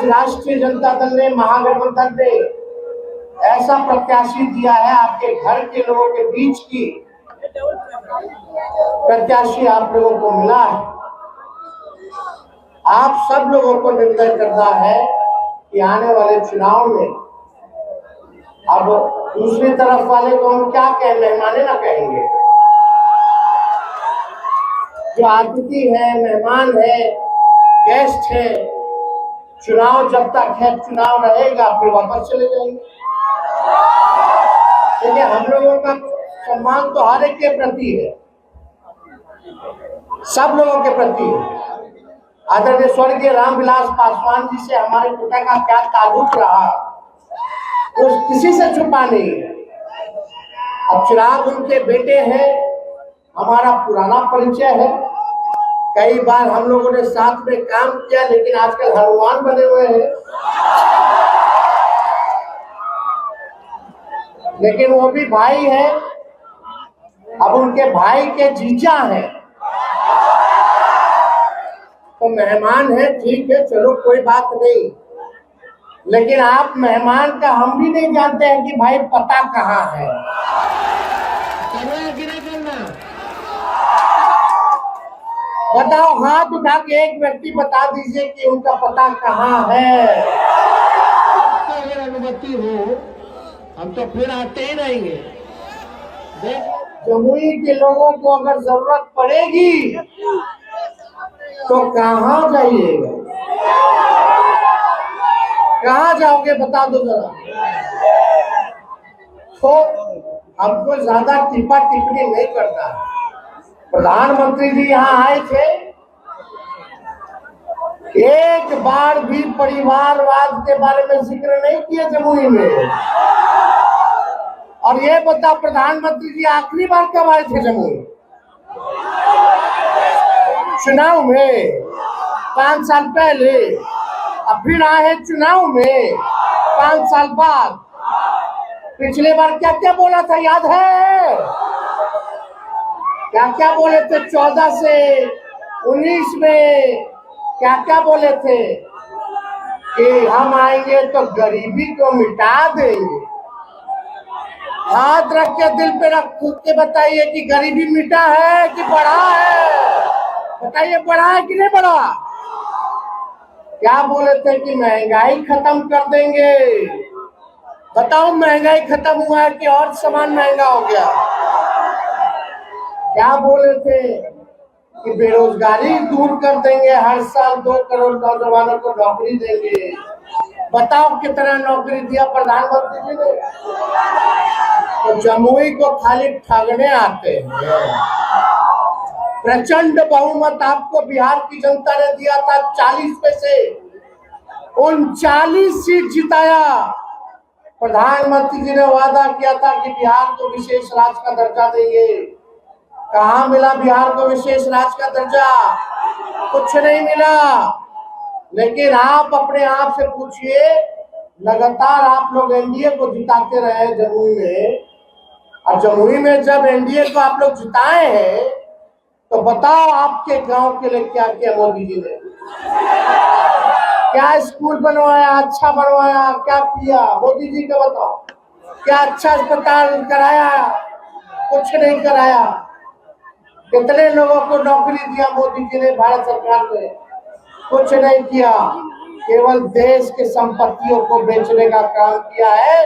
आज राष्ट्रीय जनता दल ने, महागठबंधन ने ऐसा प्रत्याशी दिया है, आपके घर के लोगों के बीच की प्रत्याशी आप लोगों को मिला है। आप सब लोगों को निर्णय करना है कि आने वाले चुनाव में, अब दूसरी तरफ वाले को हम क्या कहें, मेहमाने ना कहेंगे, जो अतिथि है, मेहमान है, गेस्ट है, चुनाव जब तक है, चुनाव रहेगा फिर वापस चले जाएंगे। देखिए, हम लोगों का सम्मान तो हर एक के प्रति है, सब लोगों के प्रति है। आदरणीय स्वर्गीय रामविलास पासवान जी से हमारे पिता का क्या ताल्लुक रहा, वो किसी से छुपा नहीं है। अब चिराग उनके बेटे हैं, हमारा पुराना परिचय है, कई बार हम लोगों ने साथ में काम किया, लेकिन आजकल हनुमान बने हुए हैं। लेकिन वो भी भाई है, अब उनके भाई के जीजा हैं, तो मेहमान है, ठीक है, चलो कोई बात नहीं। लेकिन आप मेहमान का हम भी नहीं जानते हैं कि भाई पता कहाँ है। बताओ, हाथ उठा के एक व्यक्ति बता दीजिए कि उनका पता कहाँ है। तो अगर अनुमति हो हम तो फिर आते ही रहेंगे। जमुई के लोगों को अगर जरूरत पड़ेगी तो कहाँ जाइएगा, कहाँ जाओगे बता दो जरा। तो हमको ज्यादा टिप्पा टिप्पणी नहीं करना। प्रधानमंत्री जी यहाँ आए थे, एक बार भी परिवारवाद के बारे में जिक्र नहीं किया जमुई में। और ये बता, प्रधानमंत्री जी आखिरी बार कब आए थे जमुई? चुनाव में 5 साल पहले, अब फिर आए हैं चुनाव में 5 साल बाद। पिछले बार क्या क्या बोला था याद है? क्या क्या बोले थे? 14 से 19 में क्या क्या बोले थे कि हम आएंगे तो गरीबी को मिटा देंगे। हाथ रख के दिल पे रख के बताइए कि गरीबी मिटा है कि बढ़ा है? बताइए, बढ़ा है कि नहीं बढ़ा? क्या बोले थे कि महंगाई खत्म कर देंगे। बताओ, महंगाई खत्म हुआ है कि और सामान महंगा हो गया? क्या बोले थे कि बेरोजगारी दूर कर देंगे, हर साल 2 करोड़ नौजवानों को नौकरी देंगे। बताओ कितना नौकरी दिया प्रधानमंत्री जी ने? तो जमुई को खाली ठगने आते हैं। प्रचंड बहुमत आपको बिहार की जनता ने दिया था, 40 में से 39 सीट जिताया। प्रधानमंत्री जी ने वादा किया था कि बिहार को विशेष राज्य का दर्जा देंगे। कहाँ मिला बिहार को विशेष राज्य का दर्जा? कुछ नहीं मिला। लेकिन आप अपने आप से पूछिए, लगातार आप लोग एनडीए को जिताते रहे जमुई में, और जमुई में जब एनडीए को आप लोग जिताए हैं तो बताओ आपके गांव के लिए क्या किया मोदी जी ने? क्या स्कूल बनवाया, अच्छा बनवाया, क्या किया मोदी जी का बताओ? क्या अच्छा अस्पताल कराया? कुछ नहीं कराया। कितने लोगों को नौकरी दिया मोदी जी ने, भारत सरकार ने? कुछ नहीं किया। केवल देश के संपत्तियों को बेचने का काम किया है,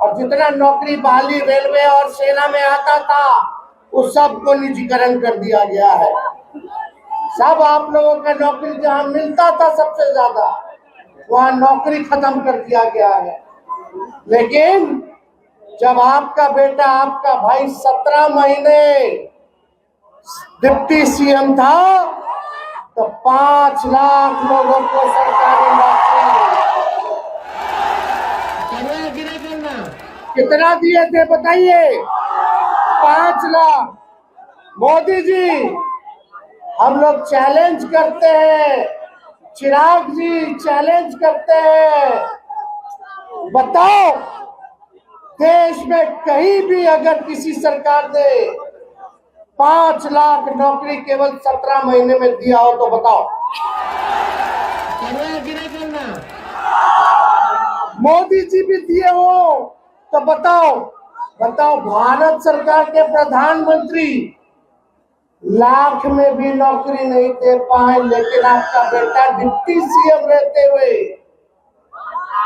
और जितना नौकरी बहाली रेलवे और सेना में आता था उस सब को निजीकरण कर दिया गया है। सब आप लोगों का नौकरी जहां मिलता था सबसे ज्यादा, वहां नौकरी खत्म कर दिया गया है। लेकिन जब आपका बेटा, आपका भाई 17 महीने डिप्टी सीएम था तो 5 लाख लोगों को सरकारी नौकरी। कितना दिए थे बताइए? 5 लाख। मोदी जी, हम लोग चैलेंज करते हैं, चिराग जी चैलेंज करते हैं, बताओ देश में कहीं भी अगर किसी सरकार ने 5 लाख नौकरी केवल 17 महीने में दिया हो तो बताओ? मोदी जी भी दिए हो तो बताओ बताओ, भारत सरकार के प्रधानमंत्री लाख में भी नौकरी नहीं दे पाए, लेकिन आपका बेटा डिप्टी सीएम रहते हुए,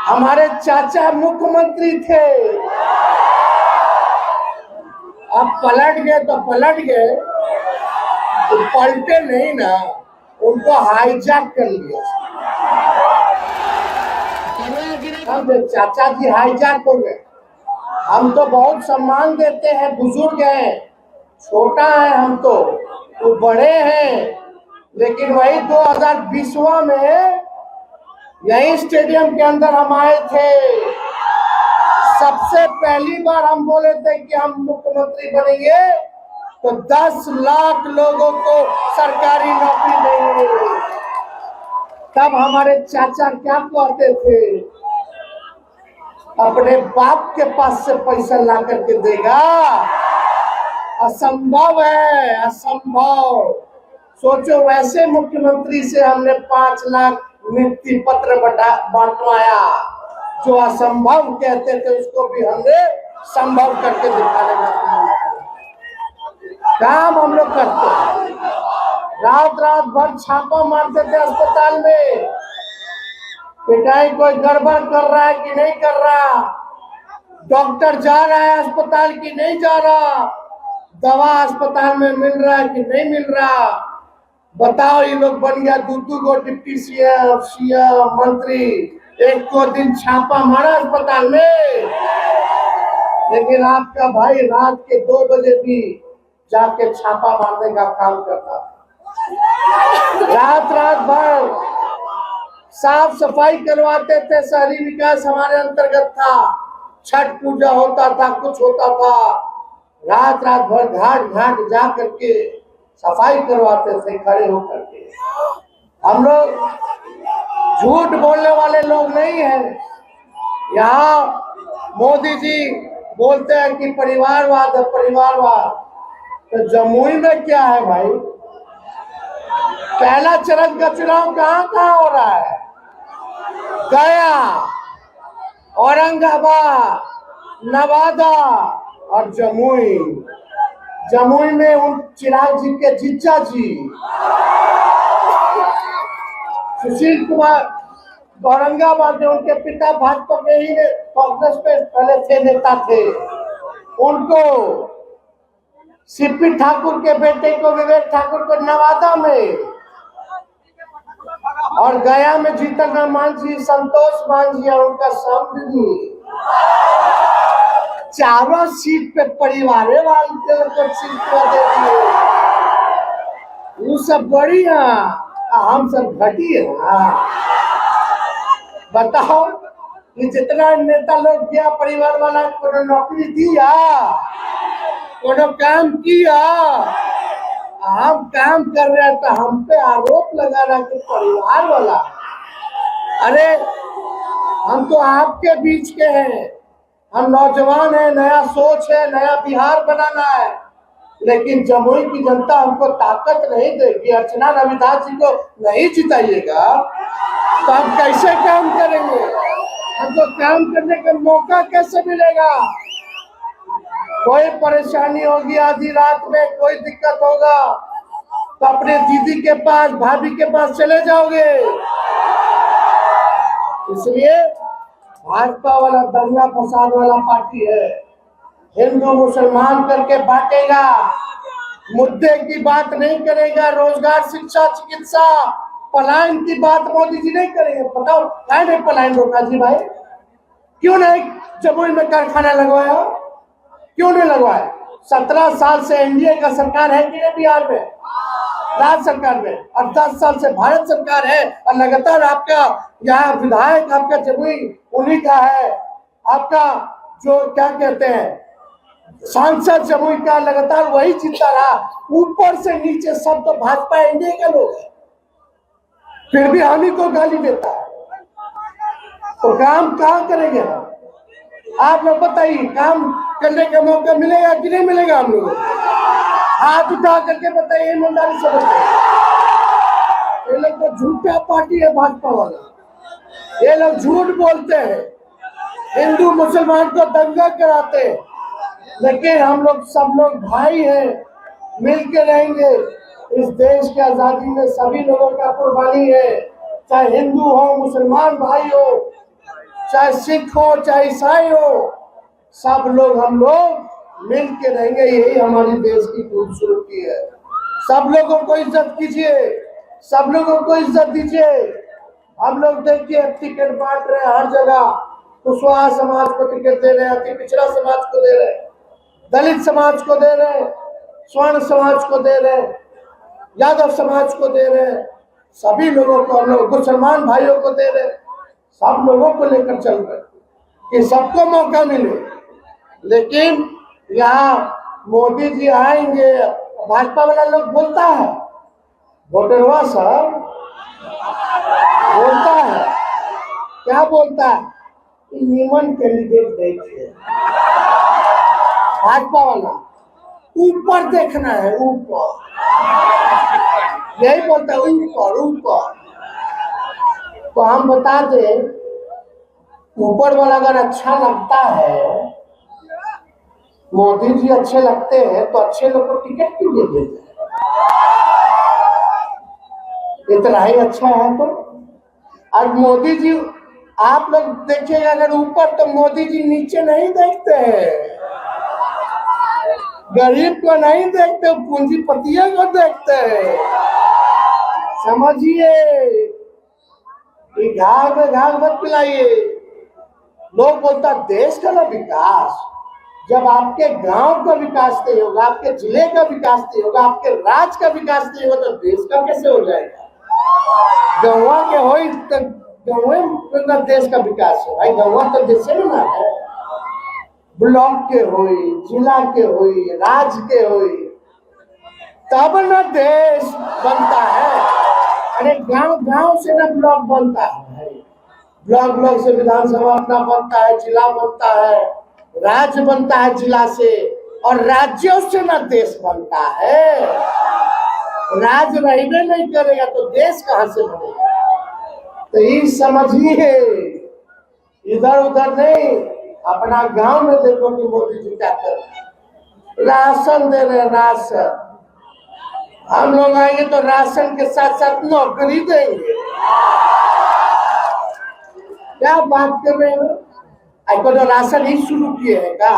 हमारे चाचा मुख्यमंत्री थे, अब पलट गए तो पलट गए, तो पलटे नहीं ना, उनको हाईजैक कर लिया। हम चाचा जी हाईजैक हो गए। हम तो बहुत सम्मान देते हैं, बुजुर्ग हैं, छोटा है हम तो बड़े हैं, लेकिन वही 2020 में यही स्टेडियम के अंदर हम आए थे। सबसे पहली बार हम बोले थे कि हम मुख्यमंत्री बनेंगे तो 10 लाख लोगों को सरकारी नौकरी देंगे। तब हमारे चाचा क्या कहते थे, अपने बाप के पास से पैसा ला करके देगा, असंभव है, असंभव। सोचो, वैसे मुख्यमंत्री से हमने 5 लाख नियुक्ति पत्र बांटवाया, जो असंभव कहते थे उसको भी हमने संभव करके दिखाने का काम हम लोग करते हैं। रात रात भर छापा मारते थे अस्पताल में, पिटाई कोई गड़बड़ कर रहा है कि नहीं कर रहा, डॉक्टर जा रहा है अस्पताल की नहीं जा रहा, दवा अस्पताल में मिल रहा है कि नहीं मिल रहा। बताओ, ये लोग बन गया दू को डिप्टी सीएम मंत्री, एक को दिन छापा मारा अस्पताल में, लेकिन आपका भाई रात के 2 बजे भी जाके छापा मारने का काम करता, रात रात भर साफ सफाई करवाते थे। शहरी विकास हमारे अंतर्गत था, छठ पूजा होता था, कुछ होता था, रात रात भर घाट घाट जा करके सफाई करवाते थे खड़े होकर के। हम लोग झूठ बोलने वाले लोग नहीं हैं। यहाँ मोदी जी बोलते हैं कि परिवारवाद है, परिवारवाद, तो जमुई में क्या है भाई? पहला चरण का चुनाव कहाँ कहाँ हो रहा है? गया, औरंगाबाद, नवादा और जमुई। जमुई में उन चिराग जी के जीजा जी सुशील कुमार, औरंगाबाद में उनके पिता भाजपा के ही कांग्रेस में पहले थे, नेता थे, उनको सीपी ठाकुर के बेटे को, विवेक ठाकुर को नवादा में, और गया में जीतन राम मांझी, संतोष मांझी और उनका समधी, चारों सीट पे परिवारे वाले को सीट दे दिए। वो सब बढ़िया, हम सब घटिया। बताओ, ये जितना नेता लोग किया परिवार वाला को नौकरी दिया, कोनो काम किया, हम काम कर रहे हैं तो हम पे आरोप लगा रहा कि परिवार वाला। अरे हम तो आपके बीच के हैं, हम नौजवान हैं, नया सोच है, नया बिहार बनाना है, लेकिन जमुई की जनता हमको ताकत नहीं देगी। अर्चना रविदास जी को नहीं जिताइएगा तो हम कैसे काम करेंगे? हमको काम करने का मौका कैसे मिलेगा? कोई परेशानी होगी आधी रात में, कोई दिक्कत होगा तो अपने दीदी के पास, भाभी के पास चले जाओगे। इसलिए भाजपा वाला दंगा फसाद वाला पार्टी है, हिंदू मुसलमान करके बांटेगा, मुद्दे की बात नहीं करेगा, रोजगार, शिक्षा, चिकित्सा, पलायन की बात मोदी जी नहीं करेंगे। बताओ, क्या नहीं पलायन रोका जी भाई? क्यों नहीं जमुई में कारखाना लगवाया? क्यों नहीं लगवाया? 17 साल से एनडीए का सरकार है कि नहीं बिहार में, राज्य सरकार में, और 10 साल से भारत सरकार है, और लगातार आपका यहाँ विधायक आपका जमुई उन्हीं का है, आपका जो क्या कहते हैं सांसद जमुई का लगातार वही जीता रहा। ऊपर से नीचे सब तो भाजपा एनडीए के लोग हैं, फिर भी हम ही को गाली देता है। तो काम कहाँ करेंगे आप लोग? बताइए, काम करने का मौका मिलेगा कि नहीं मिलेगा? हम लोग हाथ उठा करके बताइए, ईमानदारी से बताइए। ये लोग तो झूठा पार्टी है भाजपा वाला, ये लोग झूठ बोलते हैं। हिंदू मुसलमान को दंगा कराते, लेकिन हम लोग सब लोग भाई हैं, मिल के रहेंगे। इस देश की आजादी में सभी लोगों का कुर्बानी है, चाहे हिंदू हो, मुसलमान भाई हो, चाहे सिख हो, चाहे ईसाई हो, सब लोग हम लोग मिल के रहेंगे। यही हमारी देश की खूबसूरती है। सब लोगों को इज्जत कीजिए, सब लोगों को इज्जत दीजिए। हम लोग देखिए टिकट बांट रहे हैं हर जगह, कुशवाहा समाज को टिकट दे रहे हैं, अति पिछड़ा समाज को दे रहे हैं, दलित समाज को दे रहे हैं, स्वर्ण समाज को दे रहे हैं, यादव समाज को दे रहे हैं, सभी लोगों को हम लोग, मुसलमान भाइयों को दे रहे हैं, सब लोगों को लेकर चल रहे हैं कि सबको मौका मिले। लेकिन यहाँ मोदी जी आएंगे, भाजपा वाला लोग बोलता है, वोटरवा सब बोलता है, क्या बोलता है, नीमन कैंडिडेट देखिए। भाजपा वाला ऊपर देखना है, ऊपर, यही बोलता है, ऊपर ऊपर। तो हम बता दें, ऊपर वाला अगर अच्छा लगता है, मोदी जी अच्छे लगते हैं, तो अच्छे लोग को टिकट क्यों दे देते हैं? इतना ही अच्छा है तो। और मोदी जी, आप लोग देखिएगा अगर ऊपर, तो मोदी जी नीचे नहीं देखते हैं, गरीब को नहीं देखते, पूंजीपतियों को देखते हैं। समझिए, घाव में घाव मत पिलाइए। लोग बोलता देश का ना विकास, जब आपके गांव का विकास नहीं होगा, आपके जिले का विकास नहीं होगा, आपके राज्य का विकास नहीं होगा, तो देश का कैसे हो जाएगा? गौवा के हो तो गौवे देश का विकास है भाई, गौवा तो देश में ना है। ब्लॉक के होई, जिला के होई, राज्य के होई, तब न देश बनता है। अरे गांव गांव से ना ब्लॉक बनता है, ब्लॉक ब्लॉक से विधानसभा अपना बनता है, जिला बनता है, राज्य बनता है जिला से, और राज्यों से ना देश बनता है। राज्य रहने नहीं करेगा तो देश कहां से बनेगा? तो ये समझिए, इधर उधर नहीं, अपना गांव में देखो कि मोदी जी क्या कर रहे हैं। राशन दे रहे, राशन। हम लोग आएंगे तो राशन के साथ साथ नौकरी देंगे। क्या बात कर रहे हो? आपको तो राशन ही शुरू किए हैं क्या?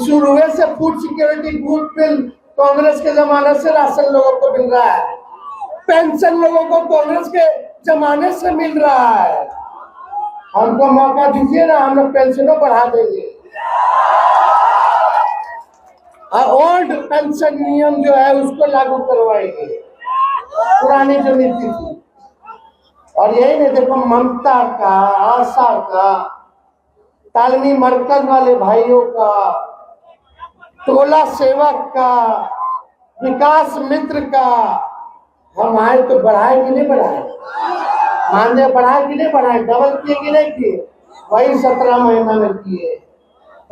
शुरू से food security group bill Congress के जमाने से राशन लोगों को मिल रहा है, पेंशन लोगों को कांग्रेस के जमाने से मिल रहा है। हमको मौका दीजिए ना, हम लोग पेंशनों बढ़ा देंगे। ओल्ड पेंशन नियम जो है उसको लागू करवाएंगे, पुरानी जो नीति थी। और यही नहीं, देखो ममता का, आशा का, तालमी मरकज वाले भाइयों का, टोला सेवक का, विकास मित्र का, हम आए तो बढ़ाए कि नहीं बढ़ाए? मानदेय बढ़ाए कि नहीं बढ़ाए? डबल किए कि नहीं किए? वही 17 महीना में किए,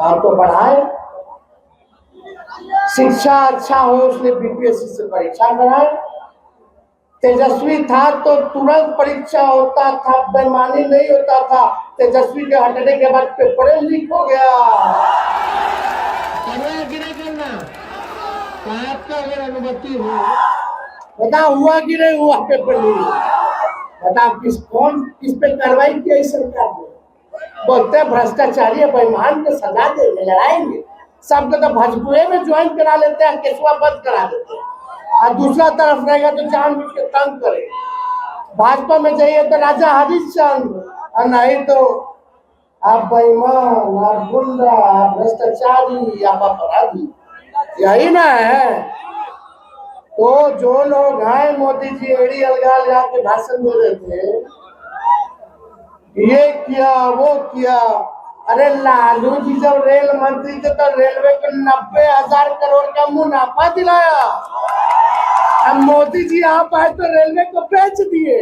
हम तो बढ़ाए। शिक्षा अच्छा हो इसलिए बीपीएससी से परीक्षा कराए। तेजस्वी था तो तुरंत परीक्षा होता था, बेईमानी नहीं होता था। तेजस्वी के हटने के बाद पेपर लीक हो गया। आपका अगर अनुमति हो, बता हुआ कि नहीं हुआ पेपर लीक? बता किस पे कार्रवाई की है सरकार ने? बोलते भ्रष्टाचारी बेईमान को सजा देंगे, लड़ाएंगे। सबको तो भजपुरे में ज्वाइन करा लेते हैं, केसवा बंद करा देते हैं, और दूसरा तरफ रहेगा तो जानबूझ के तंग करे। भाजपा में जाइए तो राजा हरिश्चंद्र, और नहीं तो आप बेईमान, आप गुंडा, आप भ्रष्टाचारी, आप अपराधी, यही ना है। तो जो लोग हैं, मोदी जी एड़ी अलगा लगा के भाषण दे रहे थे, ये किया वो किया। अरे लालू जी जब रेल मंत्री थे तो रेलवे को 90,000 करोड़ का मुनाफा दिलाया। अब मोदी जी यहाँ पाए तो रेलवे को बेच दिए,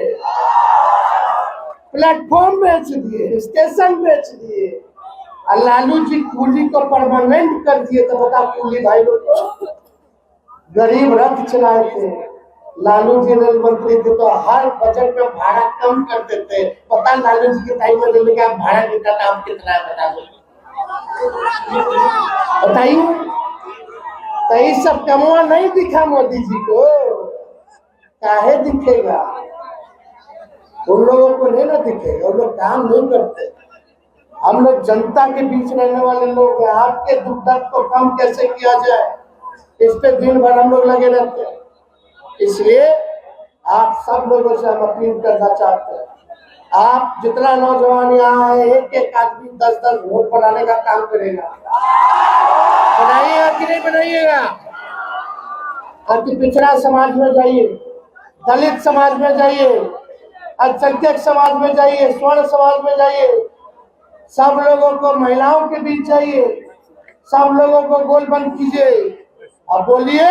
प्लेटफॉर्म बेच दिए, स्टेशन बेच दिए, और लालू जी कूली को परमानेंट कर दिए। तो बता, कूली भाई लोग को गरीब रथ चलाए थे, लालू जी रेल मंत्री थे तो हर बजट में भाड़ा कम कर देते। पता लालू जी के टाइम में लेने का भाड़ा कितना दाम कितना है बता दो, बताइए। तो ये सब कमुआ नहीं दिखा मोदी जी को, काहे दिखेगा? उन लोगों को नहीं ना दिखेगा, उन लोग काम नहीं करते। हम लोग जनता के बीच रहने वाले लोग हैं, आपके दुख दर्द को कम कैसे किया जाए इस पे दिन भर हम लोग लगे रहते हैं। इसलिए आप सब लोगों से हम अपील करना चाहते हैं, आप जितना नौजवान यहाँ है, एक एक आदमी 10-10 वोट बनाने का काम करेगा। बनाइएगा कि नहीं बनाइएगा? अति पिछड़ा समाज में जाइए, दलित समाज में जाइए, अल्पसंख्यक समाज में जाइए, स्वर्ण समाज में जाइए, सब लोगों को, महिलाओं के बीच जाइए, सब लोगों को गोल बंद कीजिए और बोलिए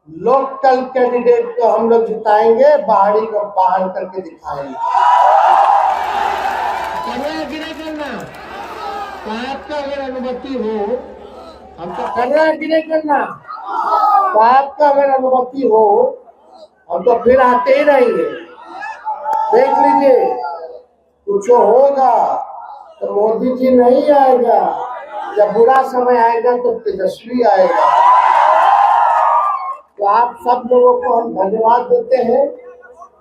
लोकल कैंडिडेट को हम लोग जिताएंगे, बाहरी को बाहर करके दिखाएंगे। करना कि नहीं करना? तो आपका अगर अनुमति हो, हम तो करना है कि नहीं करना? तो आपका अगर अनुमति हो हम तो फिर आते ही रहेंगे। देख लीजिए, कुछ होगा तो मोदी जी नहीं आएगा, जब बुरा समय आएगा तो तेजस्वी आएगा। तो आप सब लोगों को हम धन्यवाद देते हैं,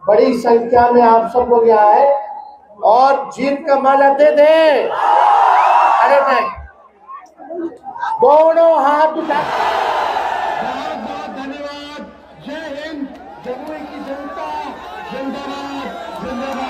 बड़ी संख्या में आप सब लोग यहाँ आए और जीत का माला दे दे। अरे नहीं, दोनों हाथ उठा। बहुत बहुत धन्यवाद। जय हिंद, जमुई की जनता जिंदाबाद जिंदाबाद।